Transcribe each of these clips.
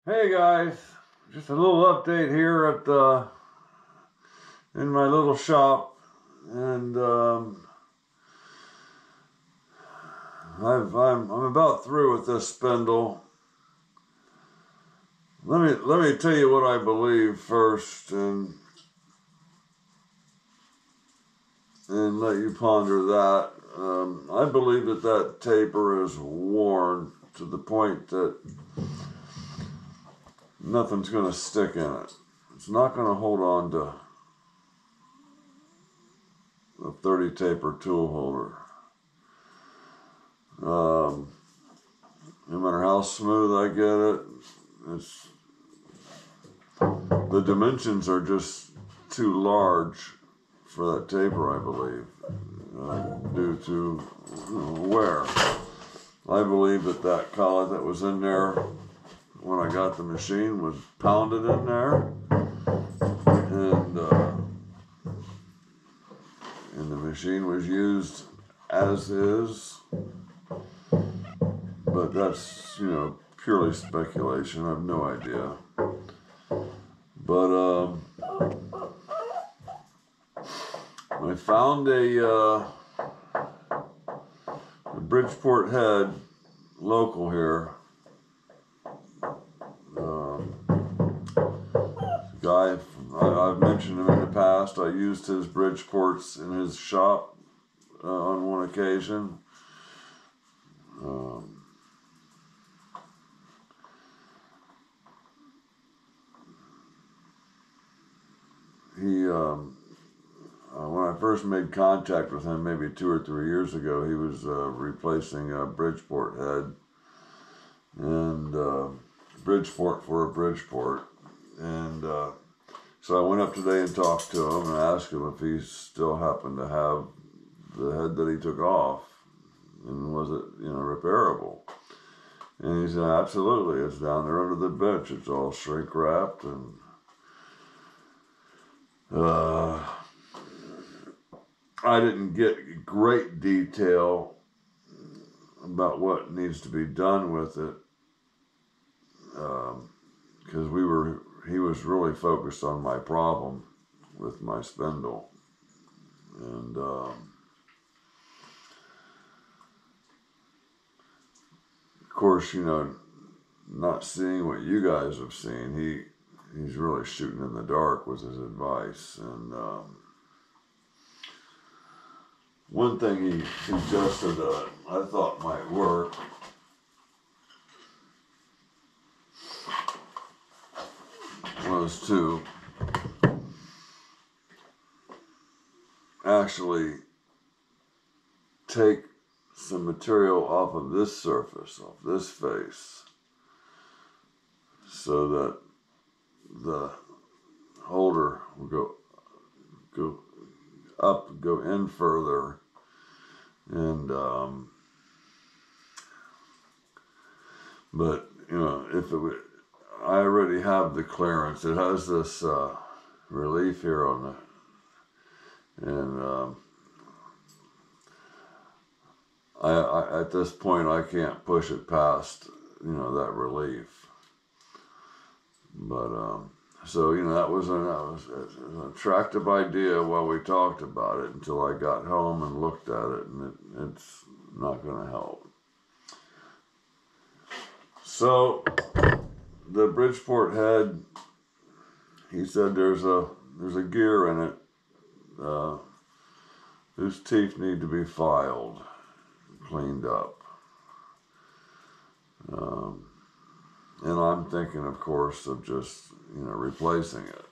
Hey guys, just a little update here at in my little shop, and I'm about through with this spindle. Let me tell you what I believe first, and let you ponder that. I believe that taper is worn to the point that nothing's going to stick in it. It's not going to hold on to a 30 taper tool holder. No matter how smooth I get it, the dimensions are just too large for that taper, I believe, due to wear. I believe that collet that was in there when I got the machine was pounded in there, and the machine was used as is. But that's, purely speculation. I have no idea. But I found a Bridgeport head local here. Guy, I've mentioned him in the past. I used his Bridgeports in his shop on one occasion. When I first made contact with him, maybe 2 or 3 years ago, he was replacing a Bridgeport head, and Bridgeport for a Bridgeport. And so I went up today and talked to him and asked him if he still happened to have the head that he took off, and was it, repairable. And he said, absolutely, it's down there under the bench. It's all shrink wrapped, and I didn't get great detail about what needs to be done with it, because he was really focused on my problem with my spindle, and of course, not seeing what you guys have seen, he's really shooting in the dark with his advice. And one thing he suggested that I thought might work was to actually take some material off of this surface, off this face, so that the holder will go up, go in further, and but if it would, I already have the clearance. It has this relief here on the, and I at this point I can't push it past that relief. But so that was an attractive idea while we talked about it, until I got home and looked at it, and it's not going to help. So the Bridgeport head, he said there's a gear in it whose teeth need to be filed, cleaned up. And I'm thinking, of course, of just, replacing it.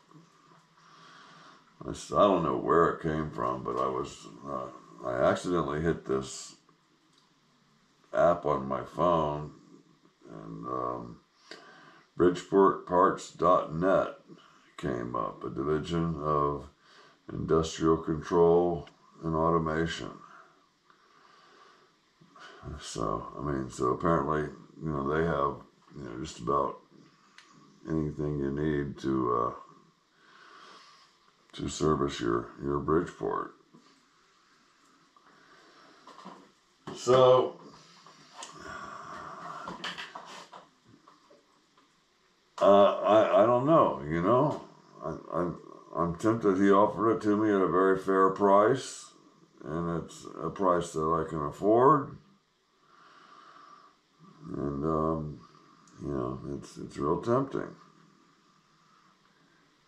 I don't know where it came from, but I accidentally hit this app on my phone, and BridgeportParts.net came up, a division of Industrial Control and Automation. So apparently, they have, just about anything you need to service your Bridgeport. So I don't know, you know. I'm tempted. He offered it to me at a very fair price, and it's a price that I can afford. And you know, it's real tempting.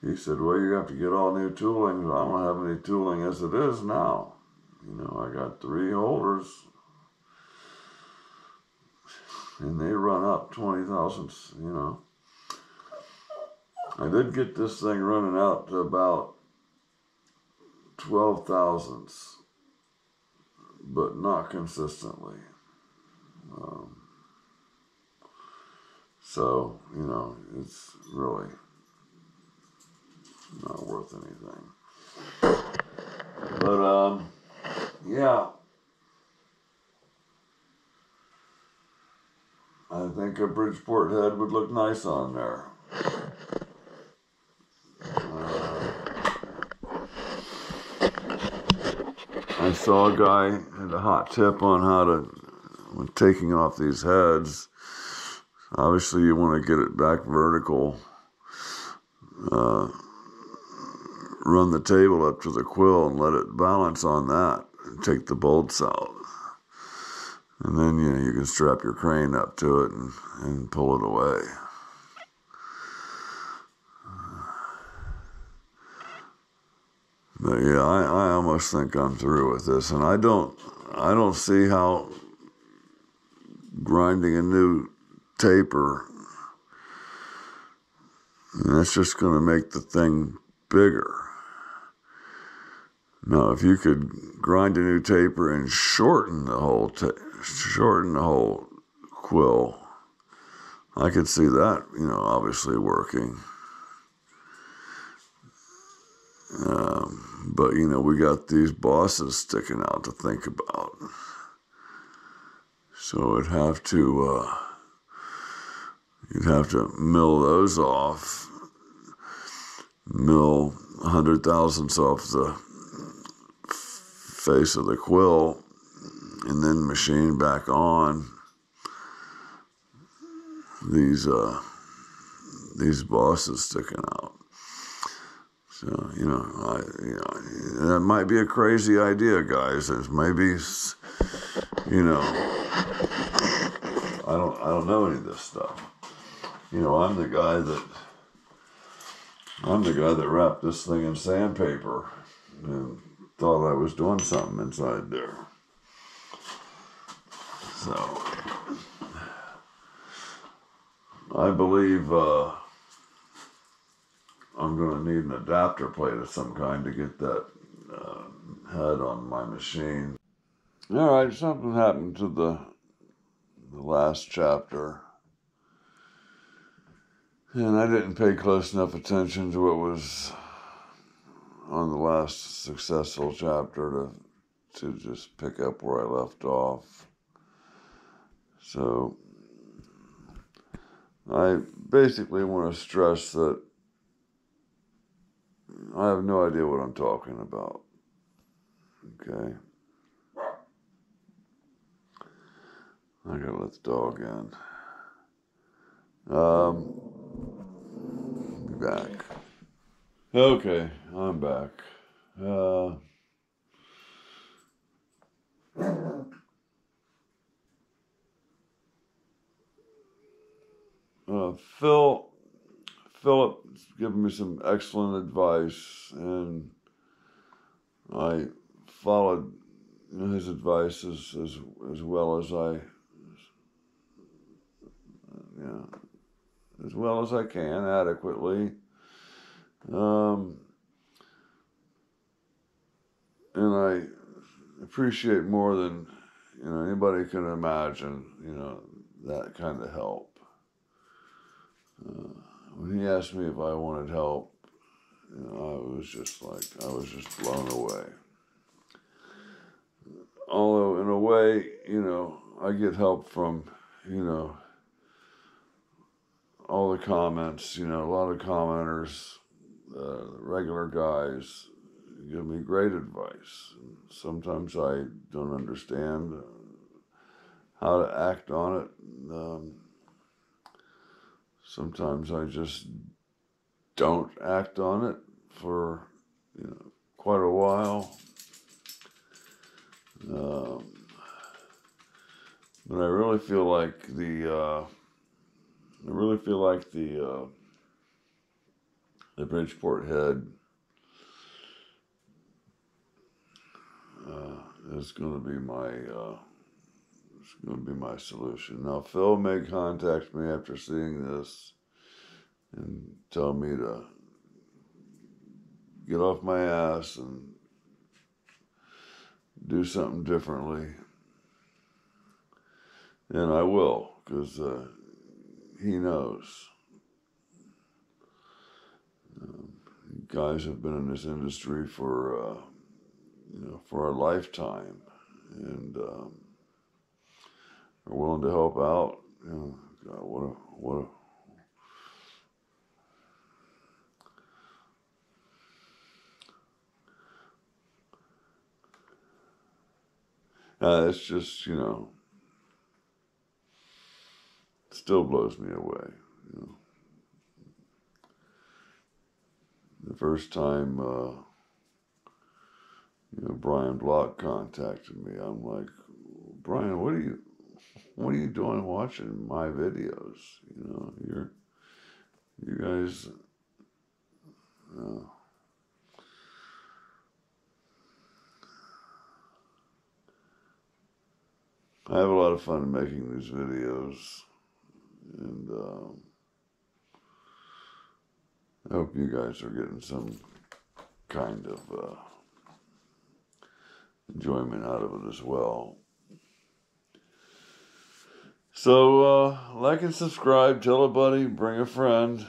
He said, "Well, you have to get all new tooling." I don't have any tooling as it is now. You know, I got 3 holders, and they run up 20,000. You know, I did get this thing running out to about 12 thousandths, but not consistently. So, you know, it's really not worth anything. But, yeah, I think a Bridgeport head would look nice on there. I saw a guy had a hot tip on how to, when taking off these heads, obviously you want to get it back vertical. Run the table up to the quill and let it balance on that and take the bolts out. And then, you know, you can strap your crane up to it and pull it away. But yeah, I almost think I'm through with this, and I don't see how grinding a new taper, that's just going to make the thing bigger. Now, if you could grind a new taper and shorten the whole quill, I could see that, you know, obviously working. But, you know, we got these bosses sticking out to think about. So you'd have to mill those off, mill 100 thousandths off the face of the quill, and then machine back on these bosses sticking out. So, you know, that might be a crazy idea, guys. There's maybe, you know, I don't know any of this stuff. You know, I'm the guy that wrapped this thing in sandpaper and thought I was doing something inside there. So, I believe I'm going to need an adapter plate of some kind to get that head on my machine. All right, something happened to the last chapter, and I didn't pay close enough attention to what was on the last successful chapter to just pick up where I left off. So I basically want to stress that I have no idea what I'm talking about. Okay? I gotta let the dog in. Be back. Okay, I'm back. Philip's given me some excellent advice, and I followed his advice as well as I can adequately. And I appreciate more than anybody can imagine that kind of help. When he asked me if I wanted help, I was just blown away. Although in a way, I get help from all the comments. A lot of commenters, regular guys, give me great advice. Sometimes I don't understand how to act on it. sometimes I just don't act on it for quite a while. But I really feel like the Bridgeport head is going to be my solution. Now, Phil may contact me after seeing this and tell me to get off my ass and do something differently. And I will, because he knows. Guys have been in this industry for a lifetime, and are willing to help out. God, what a it's just, still blows me away. The first time, Brian Block contacted me, I'm like, Brian, what are you doing watching my videos? You guys, I have a lot of fun making these videos, and I hope you guys are getting some kind of enjoyment out of it as well. So, like and subscribe, tell a buddy, bring a friend.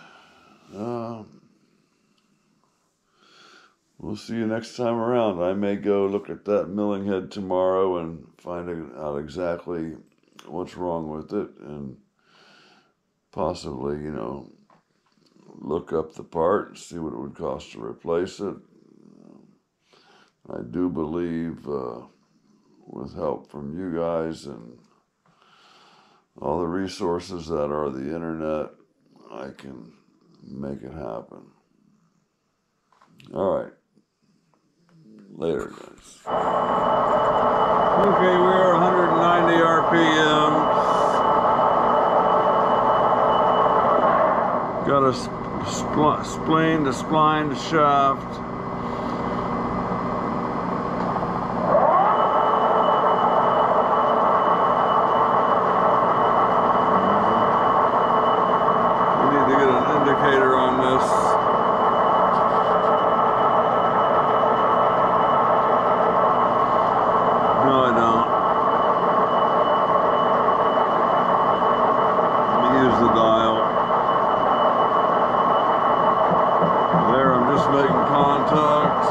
We'll see you next time around. I may go look at that milling head tomorrow and find out exactly what's wrong with it, and possibly, look up the part and see what it would cost to replace it. I do believe, with help from you guys and all the resources that are the internet, I can make it happen. All right. Later, guys. Okay, we are 190 RPMs. Got a spline to spline to shaft. We need to get an indicator on this. No, I don't. Let me use the dial. There, I'm just making contact.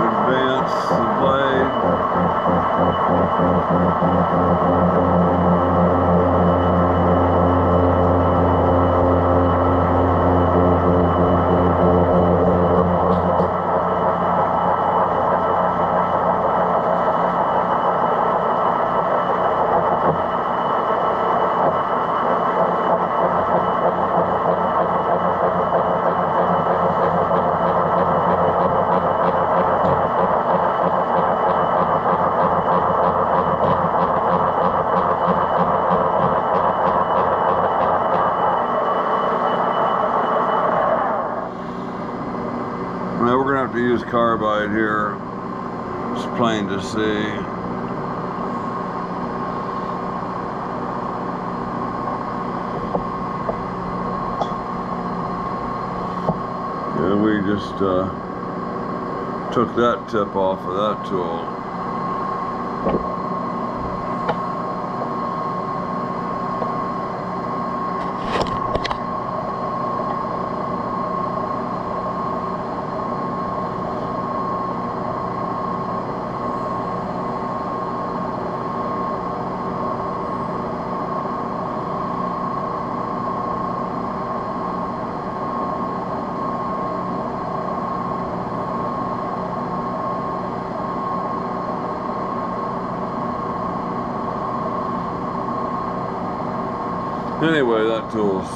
Advance the blade. Now we're going to have to use carbide here. It's plain to see. Yeah, we just took that tip off of that tool. Anyway, that tool's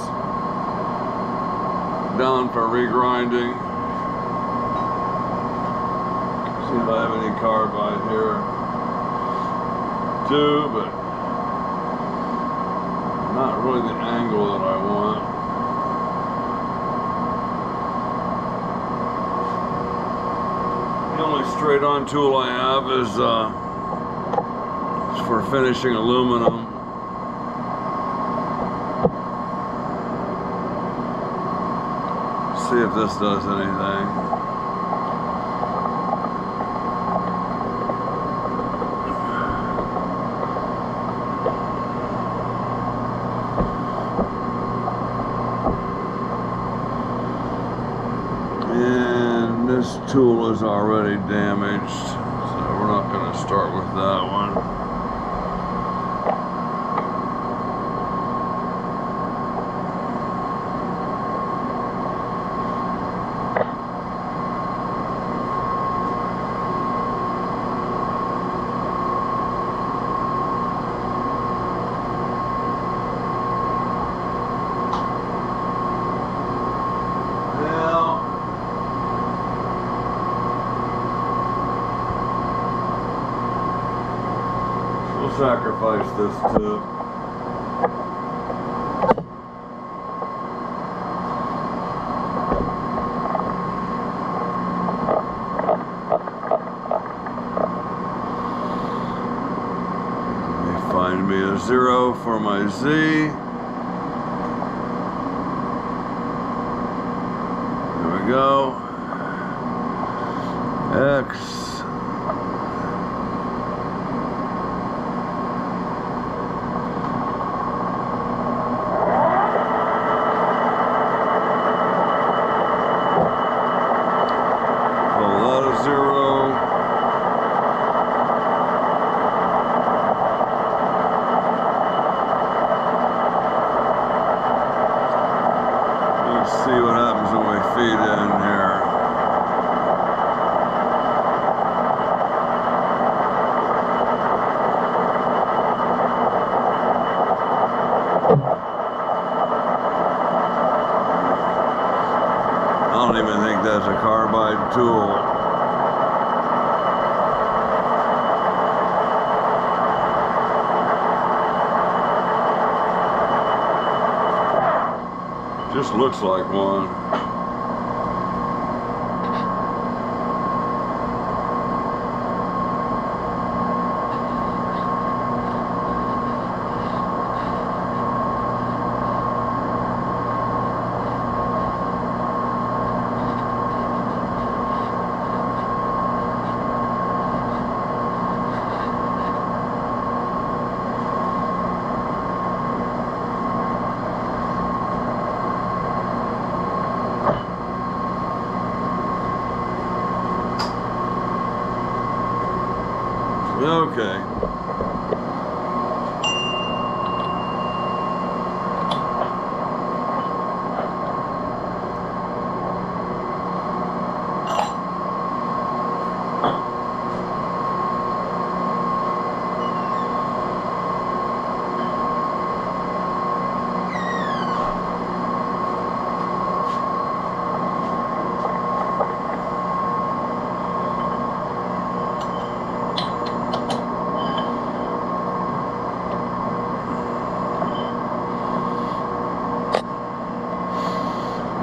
down for regrinding. See if I have any carbide here too, but not really the angle that I want. The only straight on tool I have is for finishing aluminum. See if this does anything. And this tool is already damaged, so we're not going to start with that one. Sacrifice this tip. Let me find me a 0 for my Z. There we go. X. See what happens when we feed in here. I don't even think that's a carbide tool. Just looks like one. Okay.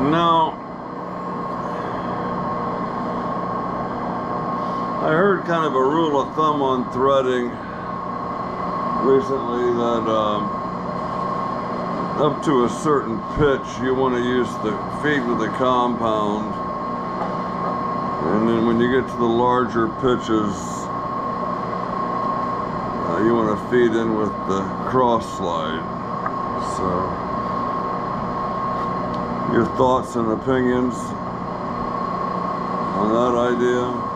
Now, I heard kind of a rule of thumb on threading recently that up to a certain pitch you want to use the feed with the compound, and then when you get to the larger pitches you want to feed in with the cross slide. So your thoughts and opinions on that idea?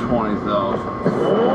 20,000.